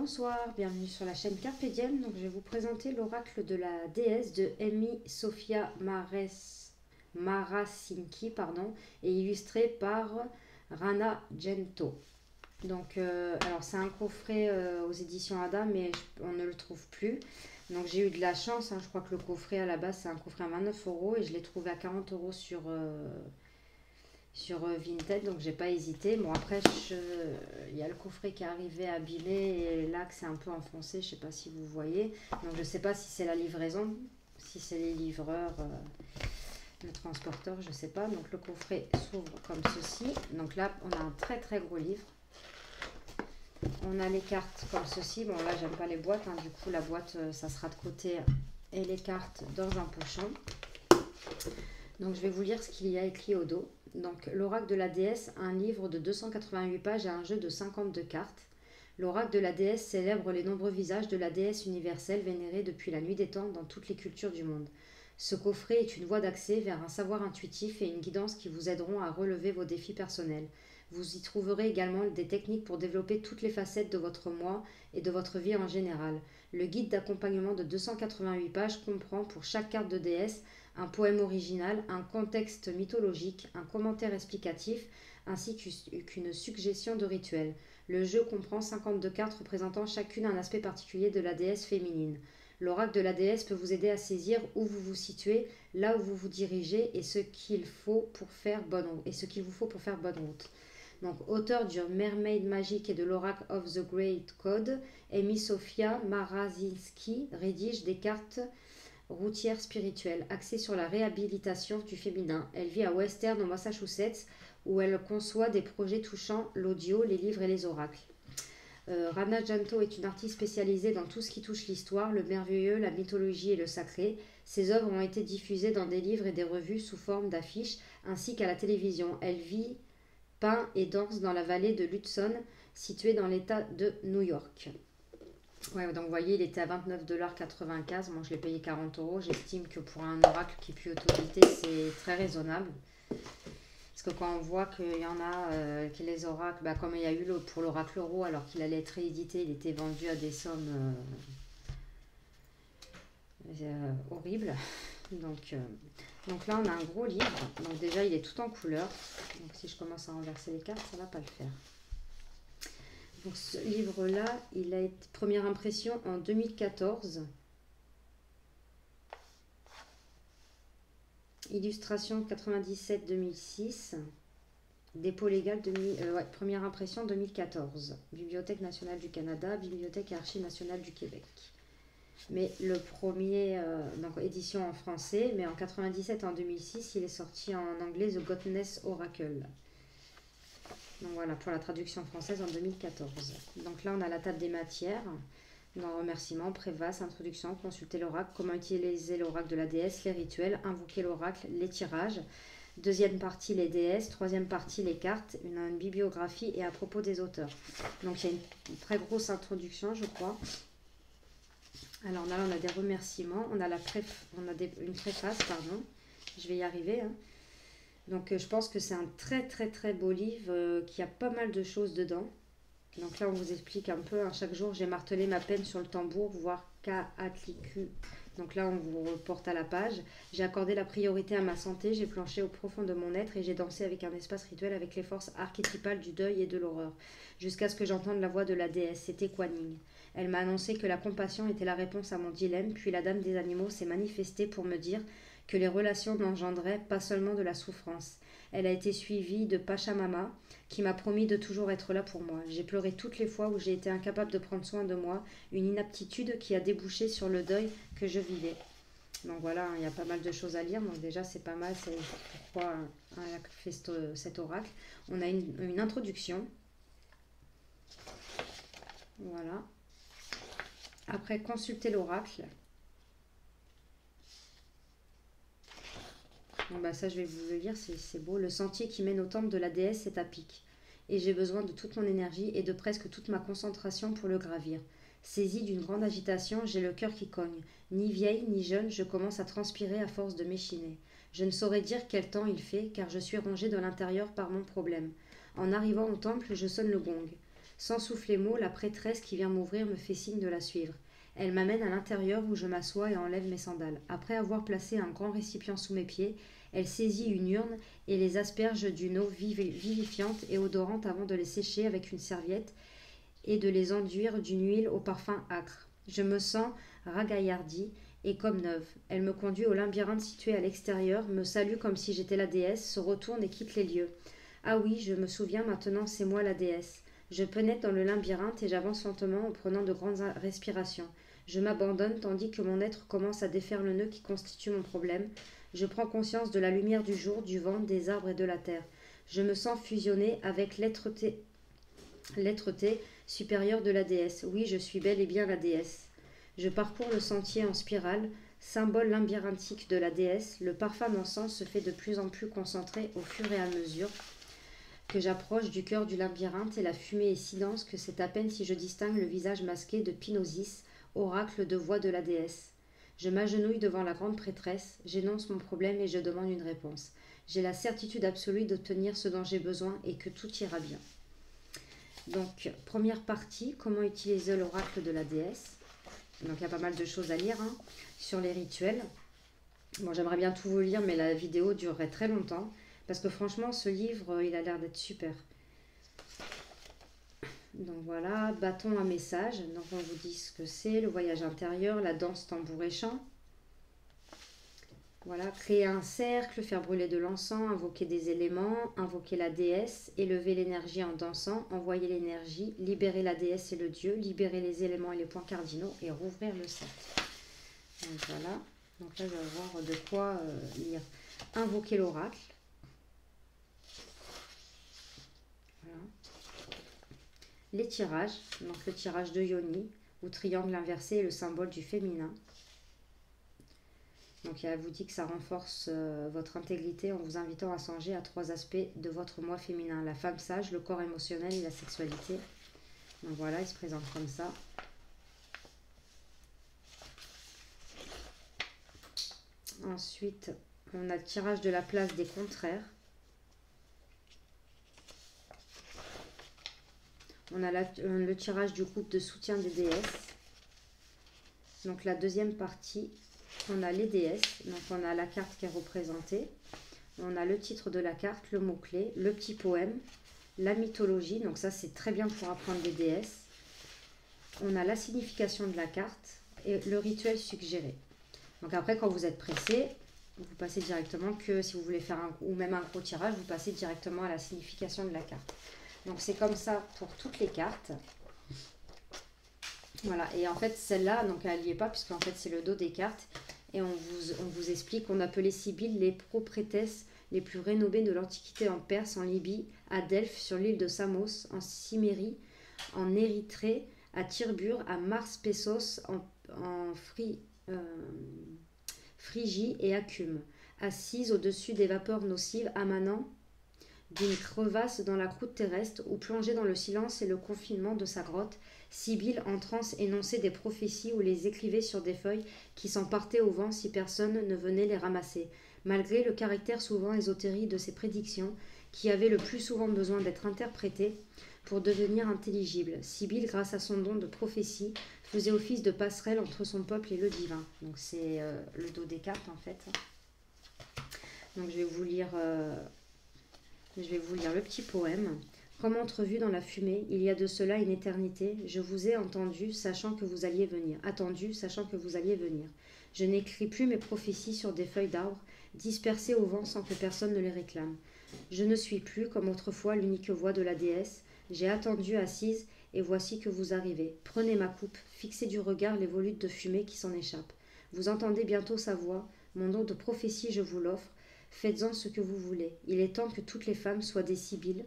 Bonsoir, bienvenue sur la chaîne Carpe Diem. Donc, je vais vous présenter l'oracle de la déesse de Emi Sophia Marasinki, et illustré par Rana Gento. Donc, alors c'est un coffret aux éditions Ada, mais on ne le trouve plus. Donc j'ai eu de la chance, je crois que le coffret à la base c'est un coffret à 29 euros et je l'ai trouvé à 40 euros sur Vinted, donc j'ai pas hésité. Bon, après il y a le coffret qui est arrivé abîmé et là que c'est un peu enfoncé, je sais pas si vous voyez. Donc je sais pas si c'est la livraison, si c'est les livreurs, le transporteur, je sais pas. Donc le coffret s'ouvre comme ceci. Donc là on a un très très gros livre. On a les cartes comme ceci. Bon là j'aime pas les boîtes, du coup la boîte ça sera de côté et les cartes dans un pochon. Donc je vais vous lire ce qu'il y a écrit au dos. Donc l'oracle de la déesse, un livre de 288 pages et un jeu de 52 cartes. L'oracle de la déesse célèbre les nombreux visages de la déesse universelle vénérée depuis la nuit des temps dans toutes les cultures du monde. Ce coffret est une voie d'accès vers un savoir intuitif et une guidance qui vous aideront à relever vos défis personnels. Vous y trouverez également des techniques pour développer toutes les facettes de votre moi et de votre vie en général. Le guide d'accompagnement de 288 pages comprend pour chaque carte de déesse un poème original, un contexte mythologique, un commentaire explicatif, ainsi qu'une suggestion de rituel. Le jeu comprend 52 cartes représentant chacune un aspect particulier de la déesse féminine. L'oracle de la déesse peut vous aider à saisir où vous vous situez, là où vous vous dirigez et ce qu'il vous faut pour faire bonne route. Donc, auteur du Mermaid Magic et de l'Oracle of the Great Code, Emi Sophia Marasinski rédige des cartes routière spirituelle, axée sur la réhabilitation du féminin. Elle vit à Western, au Massachusetts, où elle conçoit des projets touchant l'audio, les livres et les oracles. Rana Gento est une artiste spécialisée dans tout ce qui touche l'histoire, le merveilleux, la mythologie et le sacré. Ses œuvres ont été diffusées dans des livres et des revues sous forme d'affiches, ainsi qu'à la télévision. Elle vit, peint et danse dans la vallée de l'Hudson, située dans l'État de New York. Ouais, donc vous voyez, il était à 29,95 $. Moi, je l'ai payé 40 euros. J'estime que pour un oracle qui pue autorité, c'est très raisonnable. Parce que quand on voit qu'il y en a qui les oracles, comme il y a eu pour l'oracle euro, alors qu'il allait être réédité, il était vendu à des sommes horribles. Donc là, on a un gros livre. Donc déjà, il est tout en couleur. Donc si je commence à renverser les cartes, ça ne va pas le faire. Donc ce livre-là, il a été première impression en 2014. Illustration 97-2006. Dépôt légal, première impression 2014. Bibliothèque nationale du Canada, Bibliothèque et Archives nationales du Québec. Mais le premier, donc édition en français, mais en 97 et en 2006, il est sorti en anglais The Godness Oracle. Donc voilà, pour la traduction française en 2014. Donc là, on a la table des matières. Dans remerciements, préface, introduction, consulter l'oracle, comment utiliser l'oracle de la déesse, les rituels, invoquer l'oracle, les tirages. Deuxième partie, les déesses. Troisième partie, les cartes, une bibliographie et à propos des auteurs. Donc il y a une très grosse introduction, je crois. Alors là, on a des remerciements. On a une préface, pardon. Je vais y arriver, Donc je pense que c'est un très très très beau livre qui a pas mal de choses dedans. Donc là on vous explique un peu, chaque jour j'ai martelé ma peine sur le tambour, voire K'atliku. Donc là on vous reporte à la page. J'ai accordé la priorité à ma santé, j'ai planché au profond de mon être et j'ai dansé avec un espace rituel avec les forces archétypales du deuil et de l'horreur. Jusqu'à ce que j'entende la voix de la déesse, c'était Kuan Yin. Elle m'a annoncé que la compassion était la réponse à mon dilemme, puis la dame des animaux s'est manifestée pour me dire que les relations n'engendraient pas seulement de la souffrance. Elle a été suivie de Pachamama, qui m'a promis de toujours être là pour moi. J'ai pleuré toutes les fois où j'ai été incapable de prendre soin de moi, une inaptitude qui a débouché sur le deuil que je vivais. Donc voilà, il y a pas mal de choses à lire, donc déjà c'est pas mal, c'est pourquoi elle fait cet oracle. On a une introduction. Voilà. Après, consulter l'oracle. Bon ça je vais vous le lire, c'est beau. Le sentier qui mène au temple de la déesse est à pic. Et j'ai besoin de toute mon énergie et de presque toute ma concentration pour le gravir. Saisie d'une grande agitation, j'ai le cœur qui cogne. Ni vieille, ni jeune, je commence à transpirer à force de m'échiner. Je ne saurais dire quel temps il fait, car je suis rongée de l'intérieur par mon problème. En arrivant au temple, je sonne le gong. Sans souffler mot, la prêtresse qui vient m'ouvrir me fait signe de la suivre. Elle m'amène à l'intérieur où je m'assois et enlève mes sandales. Après avoir placé un grand récipient sous mes pieds, elle saisit une urne et les asperge d'une eau vivifiante et odorante avant de les sécher avec une serviette et de les enduire d'une huile au parfum âcre. Je me sens ragaillardie et comme neuve. Elle me conduit au labyrinthe situé à l'extérieur, me salue comme si j'étais la déesse, se retourne et quitte les lieux. Ah oui, je me souviens maintenant, c'est moi la déesse. Je pénètre dans le labyrinthe et j'avance lentement en prenant de grandes respirations. Je m'abandonne tandis que mon être commence à défaire le nœud qui constitue mon problème. Je prends conscience de la lumière du jour, du vent, des arbres et de la terre. Je me sens fusionner avec l'être-té supérieure de la déesse. Oui, je suis bel et bien la déesse. Je parcours le sentier en spirale, symbole labyrinthique de la déesse. Le parfum d'encens se fait de plus en plus concentré au fur et à mesure que j'approche du cœur du labyrinthe et la fumée est si dense que c'est à peine si je distingue le visage masqué de Pinosis, oracle de voix de la déesse. Je m'agenouille devant la grande prêtresse, j'énonce mon problème et je demande une réponse. J'ai la certitude absolue d'obtenir ce dont j'ai besoin et que tout ira bien. Donc, première partie, comment utiliser l'oracle de la déesse. Donc, il y a pas mal de choses à lire sur les rituels. Bon, j'aimerais bien tout vous lire, mais la vidéo durerait très longtemps. Parce que franchement, ce livre, il a l'air d'être super. Donc voilà, bâton à message. Donc on vous dit ce que c'est, le voyage intérieur, la danse tambour et chant. Voilà, créer un cercle, faire brûler de l'encens, invoquer des éléments, invoquer la déesse, élever l'énergie en dansant, envoyer l'énergie, libérer la déesse et le dieu, libérer les éléments et les points cardinaux et rouvrir le cercle. Donc voilà, donc là je vais voir de quoi lire. Invoquer l'oracle. Voilà. Les tirages, donc le tirage de Yoni, où triangle inversé est le symbole du féminin. Donc elle vous dit que ça renforce votre intégrité en vous invitant à songer à 3 aspects de votre moi féminin. La femme sage, le corps émotionnel et la sexualité. Donc voilà, il se présente comme ça. Ensuite, on a le tirage de la place des contraires. On a le tirage du groupe de soutien des déesses. Donc la deuxième partie, on a les déesses. Donc on a la carte qui est représentée. On a le titre de la carte, le mot-clé, le petit poème, la mythologie. Donc ça c'est très bien pour apprendre les déesses. On a la signification de la carte et le rituel suggéré. Donc après quand vous êtes pressé, vous passez directement que si vous voulez faire ou même un gros tirage, vous passez directement à la signification de la carte. Donc c'est comme ça pour toutes les cartes. Voilà, et en fait celle-là, donc elle n'y est pas puisqu'en fait c'est le dos des cartes. Et on vous explique qu'on appelait Sibylle les proprétesses les plus renommées de l'Antiquité en Perse, en Libye, à Delphes, sur l'île de Samos, en Cimmérie, en Érythrée, à Tirbure, à Mars-Pessos, en Phrygie et à Cume, assises au-dessus des vapeurs nocives amanant d'une crevasse dans la croûte terrestre ou plongée dans le silence et le confinement de sa grotte, Sibylle en transe énonçait des prophéties ou les écrivait sur des feuilles qui s'en partaient au vent si personne ne venait les ramasser. Malgré le caractère souvent ésotérique de ces prédictions, qui avaient le plus souvent besoin d'être interprétées pour devenir intelligibles, Sibylle, grâce à son don de prophétie, faisait office de passerelle entre son peuple et le divin. Donc c'est le dos des cartes en fait. Donc je vais vous lire le petit poème. Comme entrevu dans la fumée, il y a de cela une éternité, je vous ai entendu, sachant que vous alliez venir. Attendu, sachant que vous alliez venir. Je n'écris plus mes prophéties sur des feuilles d'arbre, dispersées au vent sans que personne ne les réclame. Je ne suis plus, comme autrefois, l'unique voix de la déesse. J'ai attendu assise, et voici que vous arrivez. Prenez ma coupe, fixez du regard les volutes de fumée qui s'en échappent. Vous entendez bientôt sa voix, mon don de prophétie je vous l'offre. Faites-en ce que vous voulez. Il est temps que toutes les femmes soient des sibylles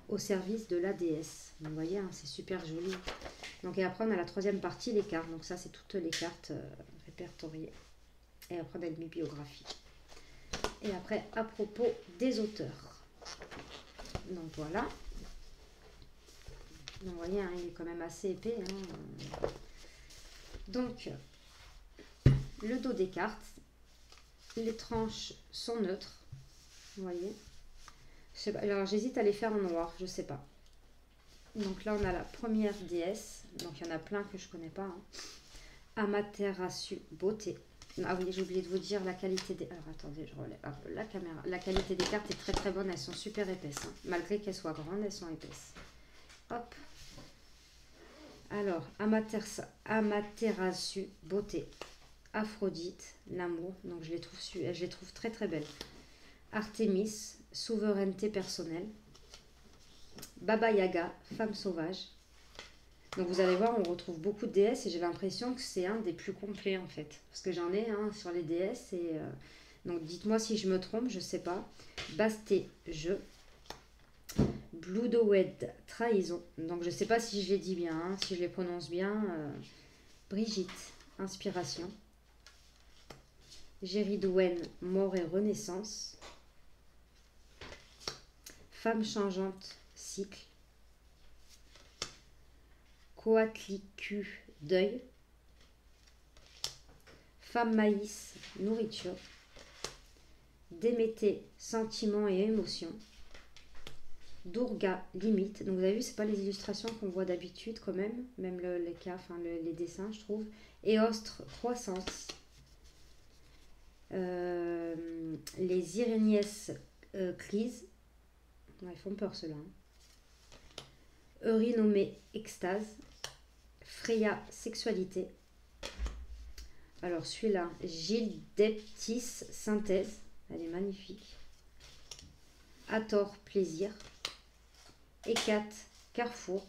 au service de la déesse. Vous voyez, c'est super joli. Donc, et après, on a la troisième partie, les cartes. Donc ça, c'est toutes les cartes répertoriées. Et après, on a une bibliographie. Et après, à propos des auteurs. Donc voilà. Donc, vous voyez, il est quand même assez épais. Donc, le dos des cartes. Les tranches sont neutres. Vous voyez. Je sais pas. Alors, j'hésite à les faire en noir. Je sais pas. Donc là, on a la première déesse. Donc il y en a plein que je connais pas. Hein. Amaterasu beauté. Ah oui, j'ai oublié de vous dire la qualité des... Alors attendez, je relève un peu la caméra. La qualité des cartes est très très bonne. Elles sont super épaisses. Hein. Malgré qu'elles soient grandes, elles sont épaisses. Hop. Alors, Amaterasu beauté. Aphrodite, l'amour. Donc je les trouve très très belles. Artémis, souveraineté personnelle. Baba Yaga, femme sauvage. Donc vous allez voir, on retrouve beaucoup de déesses et j'ai l'impression que c'est un des plus complets en fait. Parce que j'en ai un sur les déesses et donc dites-moi si je me trompe, je sais pas. Basté, jeu. Bloodowed, trahison. Donc je sais pas si je les dis bien, hein, si je les prononce bien. Brigitte, inspiration. Géridwen, mort et renaissance. Femme changeante, cycle. Coatlicue, deuil. Femme maïs, nourriture. Déméter, sentiments et émotions. Durga, limite. Donc vous avez vu, c'est pas les illustrations qu'on voit d'habitude quand même. Même les cas, enfin les dessins, je trouve. Éostre, croissance. Les Iréniès, crise. Ouais, ils font peur ceux-là. Hein. Eurynomée, extase. Freya, sexualité. Alors celui-là, Gilles Deptis, synthèse. Elle est magnifique. Hathor, plaisir. Hécate, carrefour.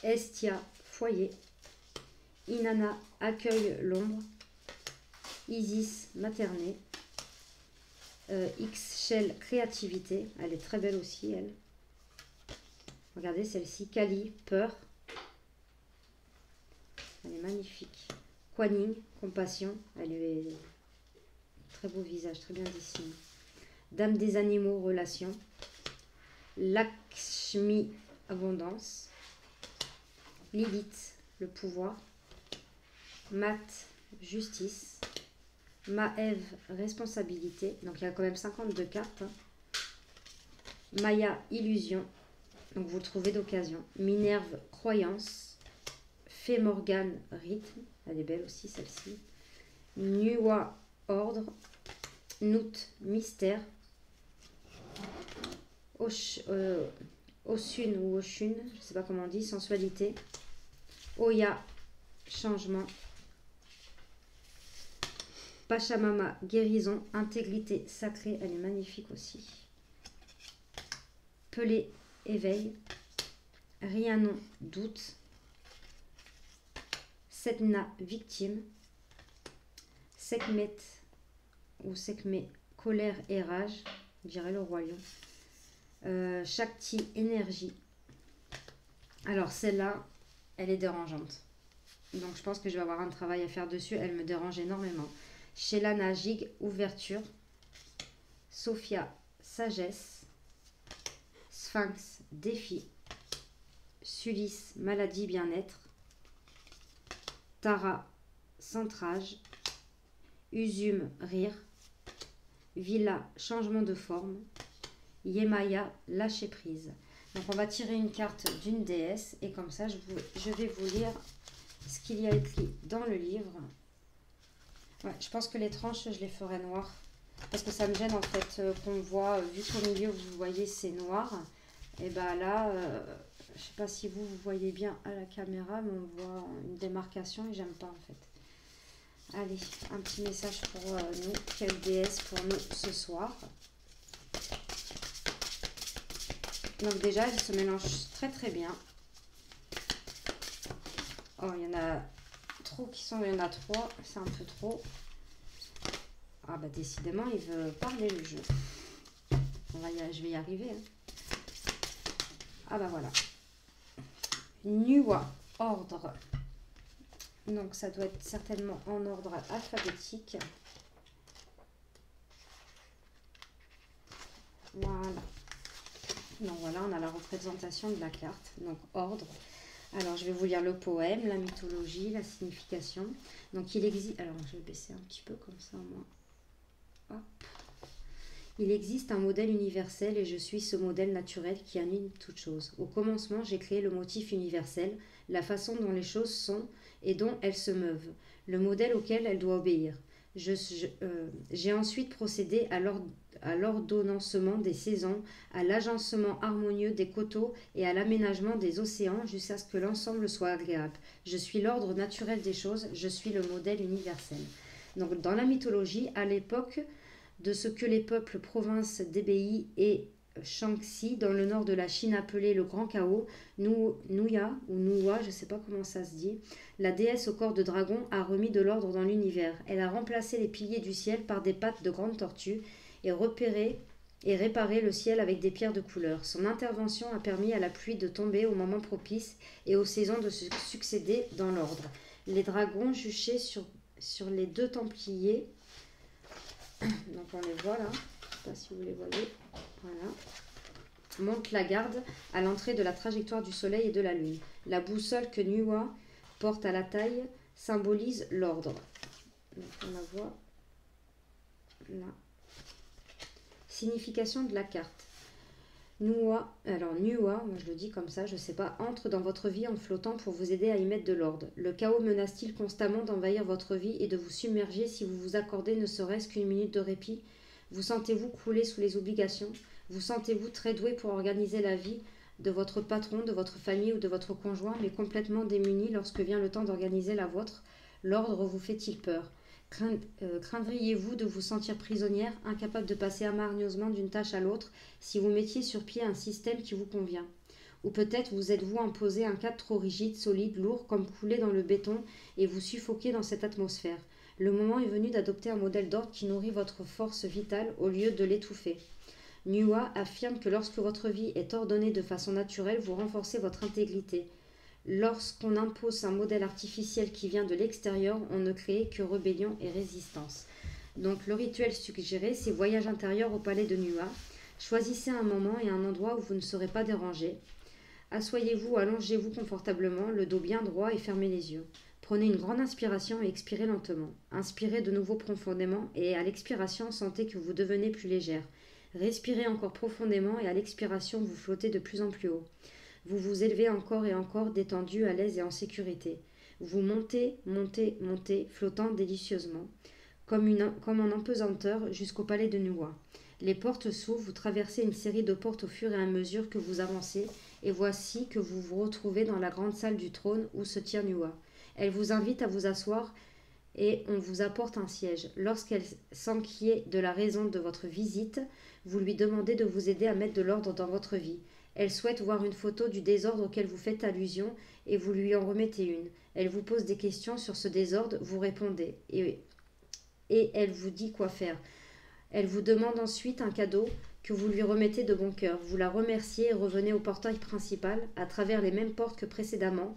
Estia, foyer. Inanna, accueille l'ombre. Isis, maternée. X-Shell, créativité. Elle est très belle aussi, elle. Regardez celle-ci. Kali, peur. Elle est magnifique. Kuan Yin, compassion. Elle est très beau visage, très bien dessiné. Dame des animaux, relation. Lakshmi, abondance. Lilith, le pouvoir. Mat, justice. Maëv, responsabilité. Donc il y a quand même 52 cartes. Hein. Maya, illusion. Donc vous le trouvez d'occasion. Minerve, croyance. Fée Morgane, rythme. Elle est belle aussi celle-ci. Nuwa, ordre. Nout, mystère. Oshun ou Oshun, je ne sais pas comment on dit, sensualité. Oya, changement. Pachamama, guérison, intégrité sacrée, elle est magnifique aussi. Pelé, éveil. Rhiannon, doute. Setna, victime. Sekhmet ou Sekhmet, colère et rage, je dirais le roi lion. Shakti, énergie. Alors celle-là, elle est dérangeante. Donc je pense que je vais avoir un travail à faire dessus. Elle me dérange énormément. Shelana, Gig, ouverture. Sophia, sagesse. Sphinx, défi. Sulis, maladie, bien-être. Tara, centrage. Usum, rire. Villa, changement de forme. Yemaya, lâcher prise. Donc on va tirer une carte d'une déesse et comme ça je vais vous lire ce qu'il y a écrit dans le livre. Ouais, je pense que les tranches je les ferai noires parce que ça me gêne en fait qu'on voit, vu qu'au milieu vous voyez c'est noir, et ben là je sais pas si vous voyez bien à la caméra, mais on voit une démarcation et j'aime pas en fait. Allez, un petit message pour nous, quelle déesse pour nous ce soir. Donc déjà, elle se mélange très très bien. Oh, il y en a trop qui sont... Il y en a 3, c'est un peu trop. Ah bah décidément, il veut parler le jeu. Je vais y arriver. Hein. Ah bah voilà. Nuwa, ordre. Donc ça doit être certainement en ordre alphabétique. Voilà. Donc voilà, on a la représentation de la carte, donc ordre. Alors je vais vous lire le poème, la mythologie, la signification. Donc il existe, alors je vais baisser un petit peu comme ça au moins. Hop. Il existe un modèle universel et je suis ce modèle naturel qui anime toute chose. Au commencement, j'ai créé le motif universel, la façon dont les choses sont et dont elles se meuvent, le modèle auquel elles doivent obéir. J'ai ensuite procédé à l'ordonnancement des saisons, à l'agencement harmonieux des coteaux et à l'aménagement des océans jusqu'à ce que l'ensemble soit agréable. Je suis l'ordre naturel des choses, je suis le modèle universel. Donc, dans la mythologie, à l'époque de ce que les peuples provinces d'Ebei et Shaanxi, dans le nord de la Chine appelé le Grand Chaos, Nuya, ou Nuwa, je ne sais pas comment ça se dit, la déesse au corps de dragon a remis de l'ordre dans l'univers. Elle a remplacé les piliers du ciel par des pattes de grandes tortues et réparé le ciel avec des pierres de couleur. Son intervention a permis à la pluie de tomber au moment propice et aux saisons de se succéder dans l'ordre. Les dragons juchés sur les deux templiers, donc on les voit là, je ne sais pas si vous les voyez, voilà, montent la garde à l'entrée de la trajectoire du soleil et de la lune. La boussole que Nuwa porte à la taille symbolise l'ordre. Donc on la voit là. Signification de la carte. Nuwa, moi je le dis comme ça, je sais pas, entre dans votre vie en flottant pour vous aider à y mettre de l'ordre. Le chaos menace-t-il constamment d'envahir votre vie et de vous submerger si vous vous accordez ne serait-ce qu'une minute de répit? Vous sentez-vous crouler sous les obligations? Vous sentez-vous très doué pour organiser la vie de votre patron, de votre famille ou de votre conjoint, mais complètement démuni lorsque vient le temps d'organiser la vôtre? L'ordre vous fait-il peur? Craindriez-vous de vous sentir prisonnière, incapable de passer harmonieusement d'une tâche à l'autre si vous mettiez sur pied un système qui vous convient? Ou peut-être vous êtes-vous imposé un cadre trop rigide, solide, lourd, comme coulé dans le béton, et vous suffoquez dans cette atmosphère. Le moment est venu d'adopter un modèle d'ordre qui nourrit votre force vitale au lieu de l'étouffer. Nuwa affirme que lorsque votre vie est ordonnée de façon naturelle, vous renforcez votre intégrité. Lorsqu'on impose un modèle artificiel qui vient de l'extérieur, on ne crée que rébellion et résistance. Donc le rituel suggéré, c'est voyage intérieur au palais de Nuwa. Choisissez un moment et un endroit où vous ne serez pas dérangé. Assoyez-vous, allongez-vous confortablement, le dos bien droit et fermez les yeux. Prenez une grande inspiration et expirez lentement. Inspirez de nouveau profondément et à l'expiration, sentez que vous devenez plus légère. Respirez encore profondément et à l'expiration, vous flottez de plus en plus haut. Vous vous élevez encore et encore, détendu, à l'aise et en sécurité. Vous montez, montez, montez, flottant délicieusement, comme en empesanteur, jusqu'au palais de Nuwa. Les portes s'ouvrent, vous traversez une série de portes au fur et à mesure que vous avancez, et voici que vous vous retrouvez dans la grande salle du trône où se tient Nuwa. Elle vous invite à vous asseoir et on vous apporte un siège. Lorsqu'elle s'inquiète de la raison de votre visite, vous lui demandez de vous aider à mettre de l'ordre dans votre vie. Elle souhaite voir une photo du désordre auquel vous faites allusion et vous lui en remettez une. Elle vous pose des questions sur ce désordre, vous répondez et elle vous dit quoi faire. Elle vous demande ensuite un cadeau que vous lui remettez de bon cœur. Vous la remerciez et revenez au portail principal à travers les mêmes portes que précédemment,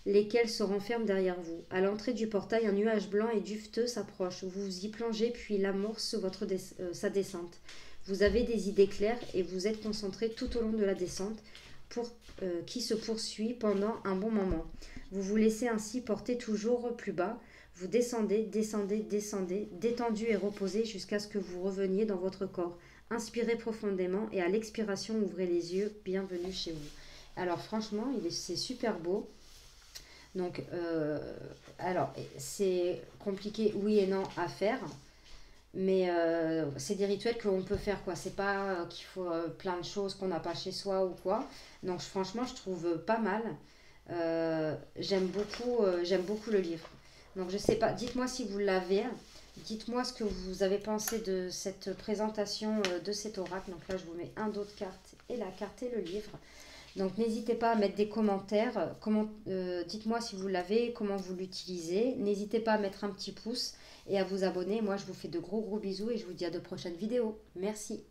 lesquelles se renferment derrière vous. À l'entrée du portail, un nuage blanc et duveteux s'approche. Vous y plongez puis l'amorce sa descente. Vous avez des idées claires et vous êtes concentré tout au long de la descente qui se poursuit pendant un bon moment. Vous vous laissez ainsi porter toujours plus bas. Vous descendez, descendez, descendez, détendu et reposé jusqu'à ce que vous reveniez dans votre corps. Inspirez profondément et à l'expiration, ouvrez les yeux. Bienvenue chez vous. Alors franchement, c'est super beau. Donc, alors, c'est compliqué, oui et non, à faire. Mais c'est des rituels que l'on peut faire, quoi. C'est pas qu'il faut plein de choses qu'on n'a pas chez soi ou quoi. Donc franchement, je trouve pas mal. J'aime beaucoup le livre. Donc je sais pas, dites-moi si vous l'avez. Dites-moi ce que vous avez pensé de cette présentation de cet oracle. Donc là, je vous mets un dos de carte et la carte et le livre. Donc n'hésitez pas à mettre des commentaires. Dites-moi si vous l'avez, comment vous l'utilisez. N'hésitez pas à mettre un petit pouce et à vous abonner. Moi, je vous fais de gros bisous et je vous dis à de prochaines vidéos. Merci.